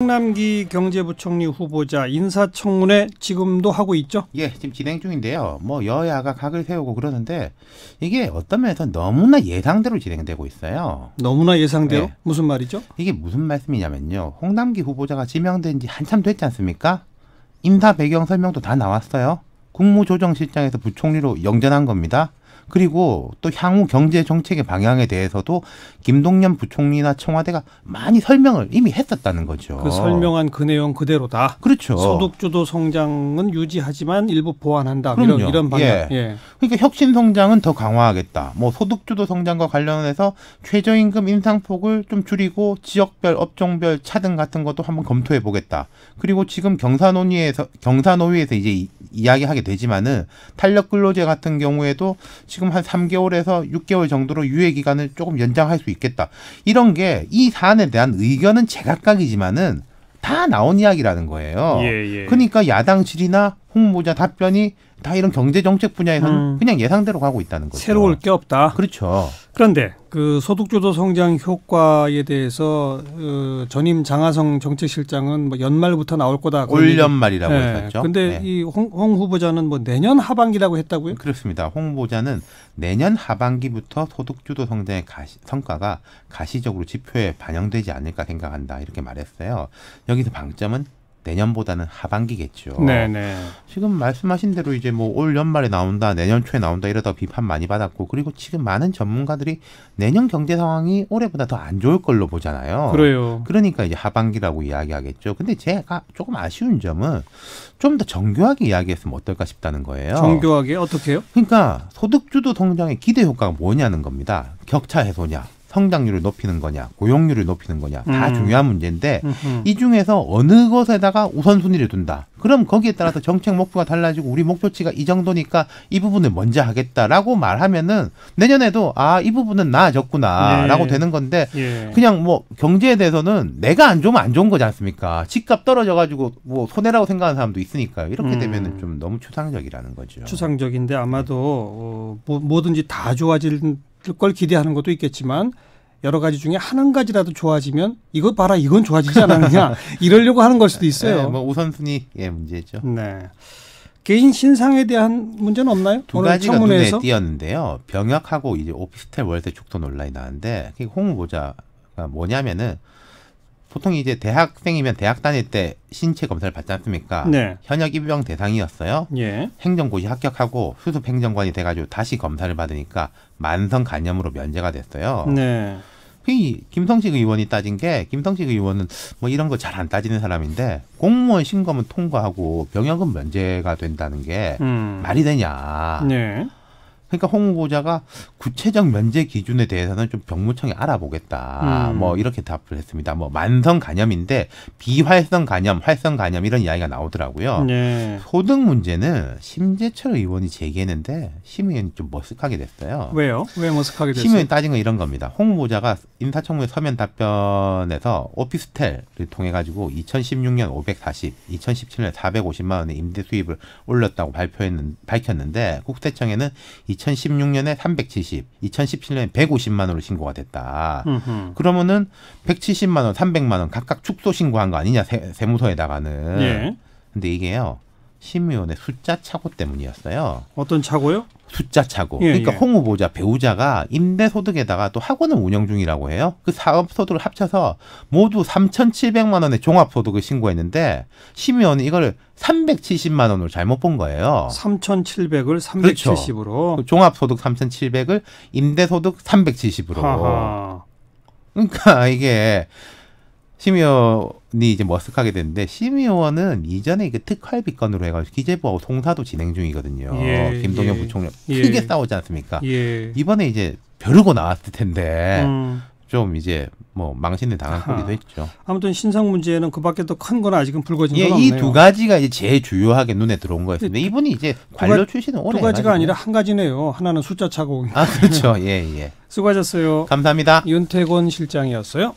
홍남기 경제부총리 후보자 인사청문회 지금도 하고 있죠? 예, 지금 진행 중인데요. 뭐 여야가 각을 세우고 그러는데 이게 어떤 면에서 너무나 예상대로 진행되고 있어요. 너무나 예상대로? 네. 무슨 말이죠? 이게 무슨 말씀이냐면요. 홍남기 후보자가 지명된 지 한참 됐지 않습니까? 인사 배경 설명도 다 나왔어요. 국무조정실장에서 부총리로 영전한 겁니다. 그리고 또 향후 경제 정책의 방향에 대해서도 김동연 부총리나 청와대가 많이 설명을 이미 했었다는 거죠. 그 설명한 그 내용 그대로다. 그렇죠. 소득주도 성장은 유지하지만 일부 보완한다. 그럼요. 이런 방향. 예. 예. 그러니까 혁신 성장은 더 강화하겠다. 뭐 소득주도 성장과 관련해서 최저임금 인상폭을 좀 줄이고 지역별, 업종별 차등 같은 것도 한번 검토해 보겠다. 그리고 지금 경사노위에서 이제 이야기하게 되지만은 탄력 근로제 같은 경우에도 지금 한 3개월에서 6개월 정도로 유예 기간을 조금 연장할 수 있겠다. 이런 게 이 사안에 대한 의견은 제각각이지만은 다 나온 이야기라는 거예요. 예. 그러니까 야당 질의나 홍 후보자 답변이 다 이런 경제 정책 분야에서는 그냥 예상대로 가고 있다는 거죠. 새로울 게 없다. 그렇죠. 그런데 그 소득주도 성장 효과에 대해서 전임 장하성 정책실장은 뭐 연말부터 나올 거다. 올 연말이라고 했었죠. 그런데 이 홍 후보자는 뭐 내년 하반기라고 했다고요? 그렇습니다. 홍 후보자는 내년 하반기부터 소득주도 성장의 성과가 가시적으로 지표에 반영되지 않을까 생각한다. 이렇게 말했어요. 여기서 방점은 내년보다는 하반기겠죠. 네네. 지금 말씀하신 대로 이제 뭐 올 연말에 나온다, 내년 초에 나온다 이러다 비판 많이 받았고, 그리고 지금 많은 전문가들이 내년 경제 상황이 올해보다 더 안 좋을 걸로 보잖아요. 그래요. 그러니까 이제 하반기라고 이야기하겠죠. 근데 제가 조금 아쉬운 점은 좀 더 정교하게 이야기했으면 어떨까 싶다는 거예요. 정교하게 어떻게요? 그러니까 소득주도 성장의 기대 효과가 뭐냐는 겁니다. 격차 해소냐, 성장률을 높이는 거냐, 고용률을 높이는 거냐, 다 중요한 문제인데 이 중에서 어느 것에다가 우선순위를 둔다. 그럼 거기에 따라서 정책 목표가 달라지고 우리 목표치가 이 정도니까 이 부분을 먼저 하겠다라고 말하면은 내년에도 이 부분은 나아졌구나라고 되는 건데 그냥 뭐 경제에 대해서는 내가 안 좋으면 안 좋은 거지 않습니까? 집값 떨어져가지고 뭐 손해라고 생각하는 사람도 있으니까요. 이렇게 되면은 좀 너무 추상적이라는 거죠. 추상적인데 아마도 뭐든지 다 좋아질 걸 기대하는 것도 있겠지만 여러 가지 중에 한 가지라도 좋아지면 이거 봐라 이건 좋아지지 않았느냐 이러려고 하는 걸 수도 있어요. 네, 뭐 우선순위의 문제죠. 네. 개인 신상에 대한 문제는 없나요? 두 가지가 눈에 띄었는데요. 병역하고 이제 오피스텔 월세 축소 논란이 나는데 홍 후보자가 뭐냐면은 보통 이제 대학생이면 대학 다닐 때 신체 검사를 받지 않습니까? 네. 현역 입영 대상이었어요. 예. 행정고시 합격하고 수습 행정관이 돼가지고 다시 검사를 받으니까 만성 간염으로 면제가 됐어요. 네. 김성식 의원이 따진 게 김성식 의원은 뭐 이런 거 잘 안 따지는 사람인데 공무원 신검은 통과하고 병역은 면제가 된다는 게 말이 되냐. 네. 그러니까 홍 후보자가 구체적 면제 기준에 대해서는 좀 병무청이 알아보겠다. 뭐 이렇게 답을 했습니다. 뭐 만성 간염인데 비활성 간염, 활성 간염 이런 이야기가 나오더라고요. 네. 소득 문제는 심재철 의원이 제기했는데 심 의원이 좀 머쓱하게 됐어요. 왜요? 왜 머쓱하게 됐어요? 심 의원이 따진 건 이런 겁니다. 홍 후보자가 인사청문회 서면 답변에서 오피스텔을 통해 가지고 2016년 540, 2017년 450만 원의 임대 수입을 올렸다고 밝혔는데 국세청에는 2016년에 370, 2017년에 150만 원으로 신고가 됐다. 그러면은 170만 원, 300만 원 각각 축소 신고한 거 아니냐 세무서에다가는. 예. 근데 이게요. 심의원의 숫자 착오 때문이었어요. 어떤 착오요? 숫자 착오. 그러니까 홍 후보자 배우자가 임대소득에다가 또 학원을 운영 중이라고 해요. 그 사업소득을 합쳐서 모두 3,700만 원의 종합소득을 신고했는데 심의원은 이걸 370만 원으로 잘못 본 거예요. 3,700을 370으로. 그렇죠. 종합소득 3,700을 임대소득 370으로. 하하. 그러니까 이게 심의원이 이제 머쓱하게 됐는데 심의원은 이전에 그 특활비 건으로 해가지고 기재부하고 송사도 진행 중이거든요. 김동연 부총리 크게 싸우지 않습니까? 이번에 이제 벼르고 나왔을 텐데 좀 이제 뭐 망신을 당한 꼴이 됐죠. 아무튼 신상 문제는 그밖에 더 큰 건 아직은 불거진 건 없네요. 이 두 가지가 이제 제일 주요하게 눈에 들어온 거였습니다. 이분이 이제 관료 출신은 오래 두 가지가 아니라 한 가지네요. 하나는 숫자 착오. 그렇죠. 예. 수고하셨어요. 감사합니다. 윤태곤 실장이었어요.